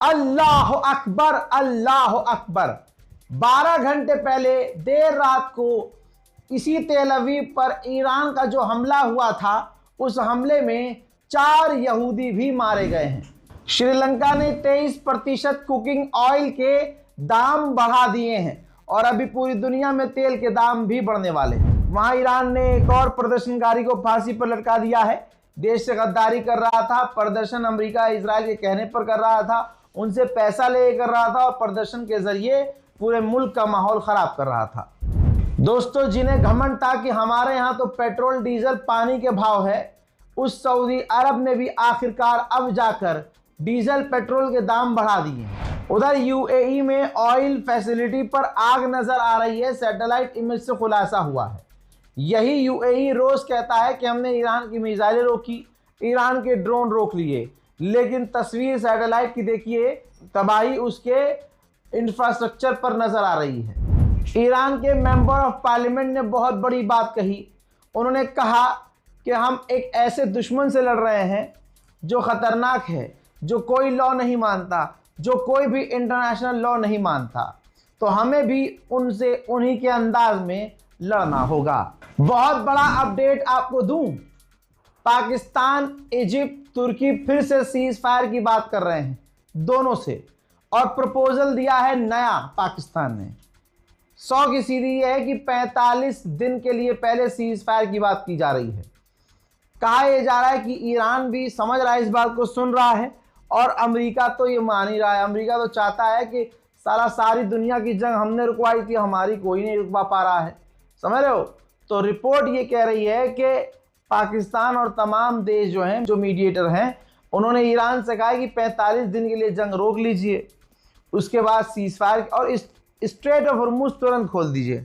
अल्लाह अकबर, अल्लाह अकबर। 12 घंटे पहले देर रात को इसी तेल अवीव पर ईरान का जो हमला हुआ था, उस हमले में 4 यहूदी भी मारे गए हैं। श्रीलंका ने 23% कुकिंग ऑयल के दाम बढ़ा दिए हैं और अभी पूरी दुनिया में तेल के दाम भी बढ़ने वाले हैं। वहां ईरान ने एक और प्रदर्शनकारी को फांसी पर लटका दिया है। देश से गद्दारी कर रहा था, प्रदर्शन अमेरिका इजराइल के कहने पर कर रहा था, उनसे पैसा ले कर रहा था और प्रदर्शन के जरिए पूरे मुल्क का माहौल खराब कर रहा था। दोस्तों, जिन्हें घमंड था कि हमारे यहाँ तो पेट्रोल डीजल पानी के भाव है, उस सऊदी अरब ने भी आखिरकार अब जाकर डीजल पेट्रोल के दाम बढ़ा दिए हैं। उधर यूएई में ऑयल फैसिलिटी पर आग नजर आ रही है। सैटेलाइट इमेज से खुलासा हुआ है। यही यूएई रोज कहता है कि हमने ईरान की मिसाइलें रोकी, ईरान के ड्रोन रोक लिए, लेकिन तस्वीर सैटेलाइट की देखिए, तबाही उसके इंफ्रास्ट्रक्चर पर नजर आ रही है। ईरान के मेंबर ऑफ पार्लियामेंट ने बहुत बड़ी बात कही। उन्होंने कहा कि हम एक ऐसे दुश्मन से लड़ रहे हैं जो खतरनाक है, जो कोई लॉ नहीं मानता, जो कोई भी इंटरनेशनल लॉ नहीं मानता, तो हमें भी उनसे उन्हीं के अंदाज में लड़ना होगा। बहुत बड़ा अपडेट आपको दूं, पाकिस्तान, इजिप्ट, तुर्की फिर से सीज फायर की बात कर रहे हैं दोनों से, और प्रपोजल दिया है नया पाकिस्तान ने। 100 की सीधी यह है कि 45 दिन के लिए पहले सीज फायर की बात की जा रही है। कहा यह जा रहा है कि ईरान भी समझ रहा है, इस बात को सुन रहा है, और अमेरिका तो ये मान ही रहा है। अमेरिका तो चाहता है कि सारी दुनिया की जंग हमने रुकवाई थी, हमारी कोई नहीं रुकवा पा रहा है, समझ रहे हो। तो रिपोर्ट ये कह रही है कि पाकिस्तान और तमाम देश जो हैं, जो मीडिएटर हैं, उन्होंने ईरान से कहा है कि 45 दिन के लिए जंग रोक लीजिए, उसके बाद सीज फायर और स्ट्रेट ऑफ हॉर्मुज तुरंत खोल दीजिए।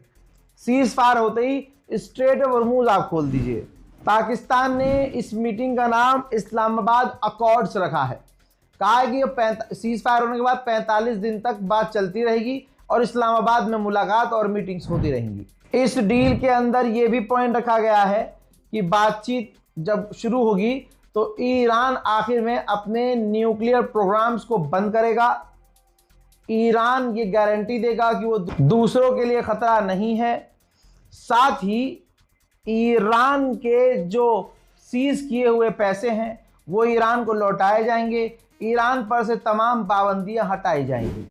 सीज फायर होते ही स्ट्रेट ऑफ हॉर्मुज आप खोल दीजिए। पाकिस्तान ने इस मीटिंग का नाम इस्लामाबाद अकॉर्ड्स रखा है। कहा है कि सीज फायर होने के बाद 45 दिन तक बात चलती रहेगी और इस्लामाबाद में मुलाकात और मीटिंग्स होती रहेंगी। इस डील के अंदर ये भी पॉइंट रखा गया है कि बातचीत जब शुरू होगी तो ईरान आखिर में अपने न्यूक्लियर प्रोग्राम्स को बंद करेगा। ईरान ये गारंटी देगा कि वो दूसरों के लिए खतरा नहीं है। साथ ही ईरान के जो सीज किए हुए पैसे हैं वो ईरान को लौटाए जाएंगे, ईरान पर से तमाम पाबंदियां हटाई जाएंगी।